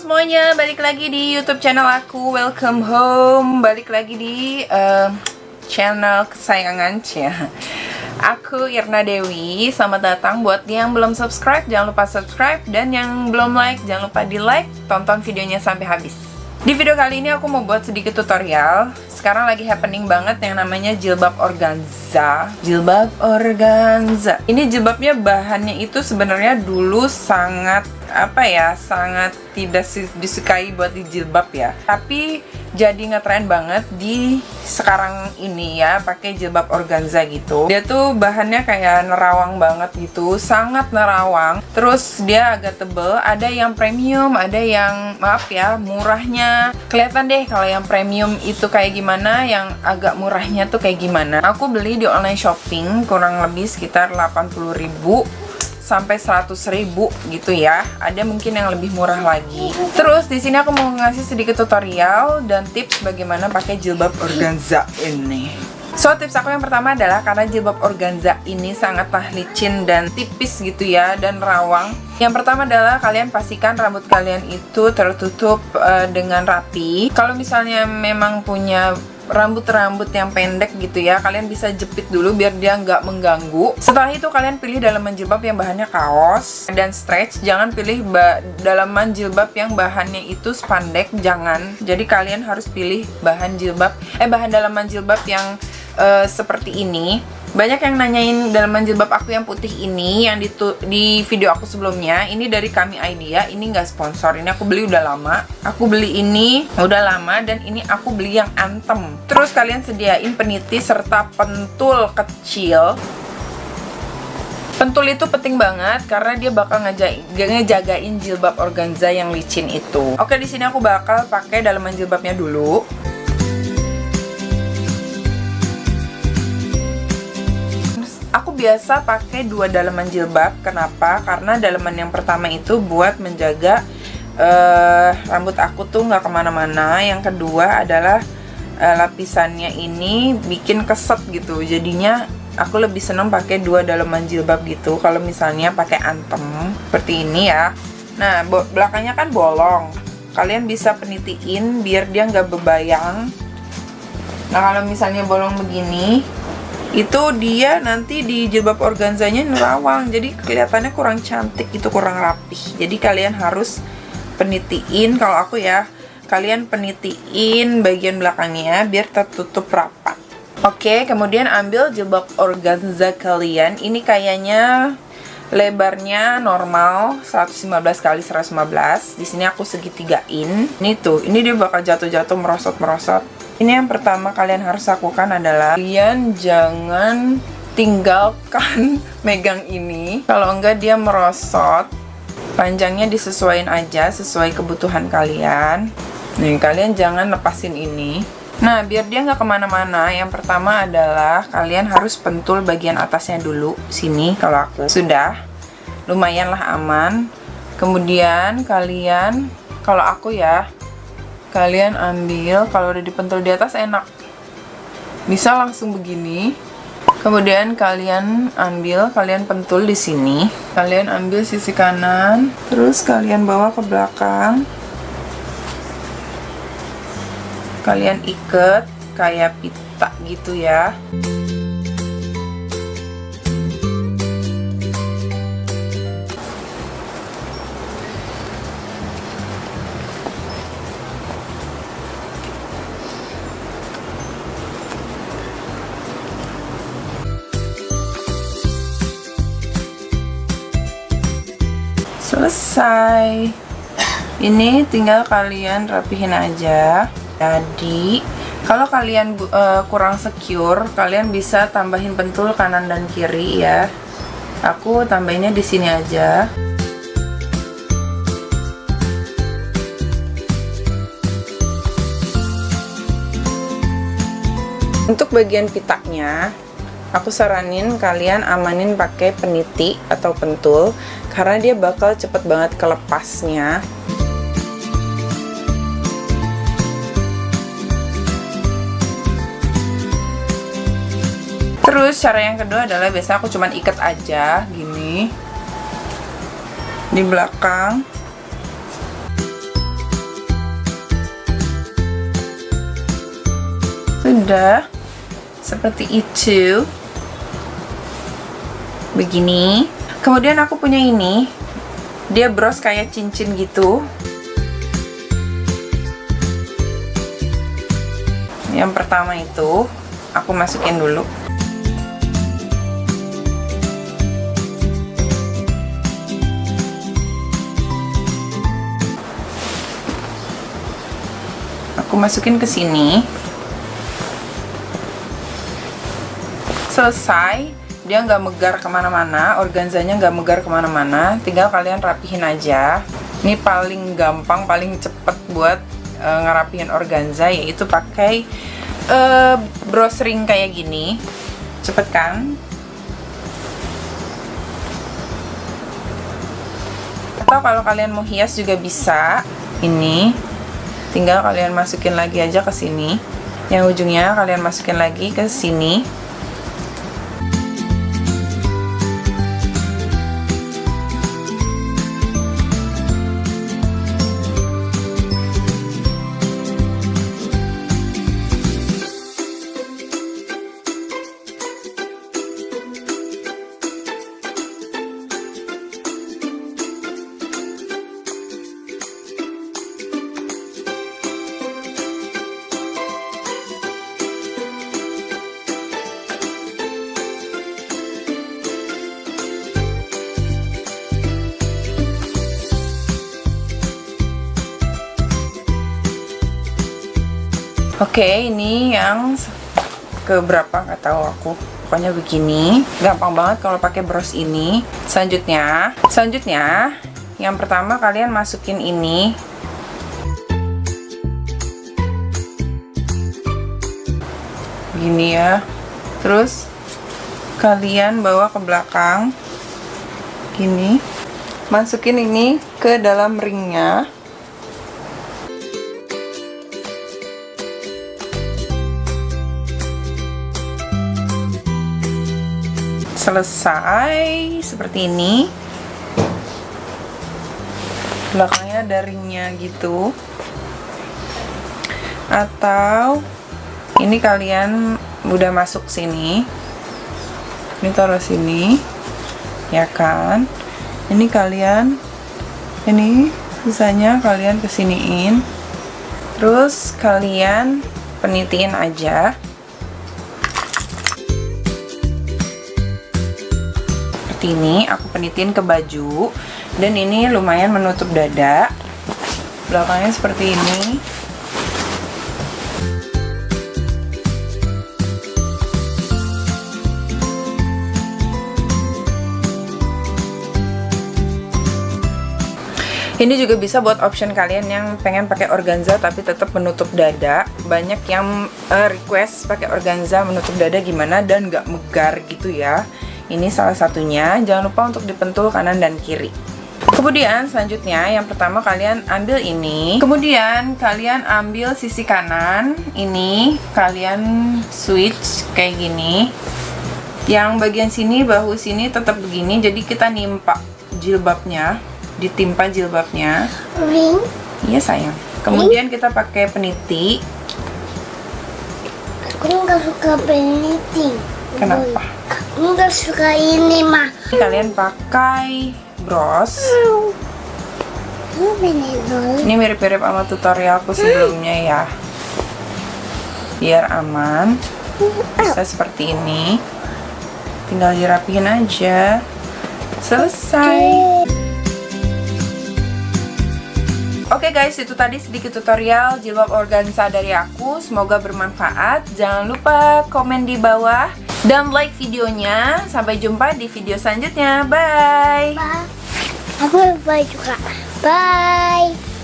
semuanya, balik lagi di YouTube channel aku. Welcome home. Balik lagi di channel kesayangan aku, Irna Dewi. Selamat datang buat yang belum subscribe, jangan lupa subscribe. Dan yang belum like, jangan lupa di like. Tonton videonya sampai habis. Di video kali ini aku mau buat sedikit tutorial. Sekarang lagi happening banget yang namanya jilbab organza. Jilbab organza. Ini jilbabnya bahannya itu sebenarnya dulu sangat sangat tidak disukai buat di jilbab ya. Tapi jadi ngetren banget di sekarang ini ya, pakai jilbab organza gitu. Dia tuh bahannya kayak nerawang banget gitu, sangat nerawang. Terus dia agak tebel, ada yang premium, ada yang murahnya. Kelihatan deh kalau yang premium itu kayak gimana, yang agak murahnya tuh kayak gimana. Aku beli di online shopping kurang lebih sekitar 80.000 sampai 100.000 gitu ya. Ada mungkin yang lebih murah lagi. Terus di sini aku mau ngasih sedikit tutorial dan tips bagaimana pakai jilbab organza ini. So, tips aku yang pertama adalah karena jilbab organza ini sangatlah licin dan tipis gitu ya, dan rawang. Yang pertama adalah kalian pastikan rambut kalian itu tertutup dengan rapi. Kalau misalnya memang punya rambut-rambut yang pendek gitu ya, kalian bisa jepit dulu biar dia nggak mengganggu. Setelah itu kalian pilih dalaman jilbab yang bahannya kaos dan stretch. Jangan pilih dalaman jilbab yang bahannya itu spandek, jangan. Jadi kalian harus pilih bahan dalaman jilbab yang seperti ini. Banyak yang nanyain dalaman jilbab aku yang putih ini, yang di video aku sebelumnya. Ini dari Kami Idea, ini nggak sponsor. Ini aku beli udah lama. Aku beli ini udah lama, dan ini aku beli yang Anthem. Terus kalian sediain peniti serta pentul kecil. Pentul itu penting banget karena dia bakal ngejagain jilbab organza yang licin itu. Oke, di sini aku bakal pakai dalaman jilbabnya dulu. Aku biasa pakai 2 dalaman jilbab. Kenapa? Karena dalaman yang pertama itu buat menjaga rambut aku tuh nggak kemana-mana. Yang kedua adalah lapisannya ini bikin keset gitu. Jadinya aku lebih seneng pakai 2 dalaman jilbab gitu. Kalau misalnya pakai Anthem seperti ini ya. Nah, belakangnya kan bolong. Kalian bisa penitiin biar dia nggak bebayang. Nah, kalau misalnya bolong begini, itu dia nanti di jilbab organzanya nerawang, jadi kelihatannya kurang cantik gitu, kurang rapih. Jadi kalian harus penitiin. Kalau aku ya, kalian penitiin bagian belakangnya biar tertutup rapat. Oke, kemudian ambil jilbab organza kalian. Ini kayaknya lebarnya normal 115 kali 115. Di sini aku segitigain. Ini tuh, ini dia bakal jatuh-jatuh, merosot-merosot. Ini yang pertama kalian harus lakukan adalah kalian jangan tinggalkan megang ini. Kalau enggak dia merosot. Panjangnya disesuaikan aja sesuai kebutuhan kalian. Nih, kalian jangan lepasin ini. Nah, biar dia nggak kemana-mana, yang pertama adalah kalian harus pentul bagian atasnya dulu. Sini, kalau aku sudah lumayanlah aman. Kemudian kalian, kalau aku ya, kalian ambil, kalau udah dipentul di atas enak, bisa langsung begini. Kemudian kalian ambil, kalian pentul di sini. Kalian ambil sisi kanan, terus kalian bawa ke belakang. Kalian ikat kayak pita gitu ya. Selesai. Ini tinggal kalian rapihin aja. Jadi kalau kalian kurang secure, kalian bisa tambahin pentul kanan dan kiri ya. Aku tambahinnya di sini aja. Untuk bagian pitanya, aku saranin kalian amanin pakai peniti atau pentul karena dia bakal cepet banget kelepasnya. Terus cara yang kedua adalah biasa aku cuman ikat aja gini di belakang. Udah seperti itu, begini. Kemudian aku punya ini, dia bros kayak cincin gitu. Yang pertama itu aku masukin dulu. Aku masukin ke sini. Selesai, dia nggak megar kemana-mana, organzanya nggak megar kemana-mana, tinggal kalian rapihin aja. Ini paling gampang, paling cepet buat ngerapihin organza, yaitu pakai bros ring kayak gini. Cepet kan? Atau kalau kalian mau hias juga bisa. Ini tinggal kalian masukin lagi aja ke sini. Yang ujungnya kalian masukin lagi ke sini. Oke, ini yang keberapa nggak tahu aku. Pokoknya begini, gampang banget kalau pakai bros ini. Selanjutnya, yang pertama kalian masukin ini. Begini ya. Terus kalian bawa ke belakang. Gini. Masukin ini ke dalam ringnya. Selesai seperti ini. Belakangnya ada ringnya gitu. Atau ini kalian udah masuk sini, ini taruh sini, ya kan? Ini kalian, ini sisanya kalian kesiniin, terus kalian penitiin aja. Ini aku penitin ke baju, dan ini lumayan menutup dada. Belakangnya seperti ini. Ini juga bisa buat option kalian yang pengen pakai organza tapi tetap menutup dada. Banyak yang request pakai organza menutup dada gimana dan nggak megar gitu ya. Ini salah satunya. Jangan lupa untuk dipentul kanan dan kiri. Kemudian selanjutnya, yang pertama kalian ambil ini. Kemudian kalian ambil sisi kanan. Ini kalian switch kayak gini. Yang bagian sini, bahu sini tetap begini. Jadi kita nimpa jilbabnya, ditimpa jilbabnya. Ring? Iya sayang. Kemudian kita pakai peniti. Aku nggak suka peniti. Kenapa? Aku nggak suka ini mah. Kalian pakai bros. Ini mirip-mirip sama tutorialku sebelumnya ya. Biar aman. Bisa seperti ini. Tinggal dirapihin aja. Selesai. Oke guys, itu tadi sedikit tutorial jilbab organza dari aku. Semoga bermanfaat. Jangan lupa komen di bawah dan like videonya. Sampai jumpa di video selanjutnya. Bye. Aku bye juga. Bye.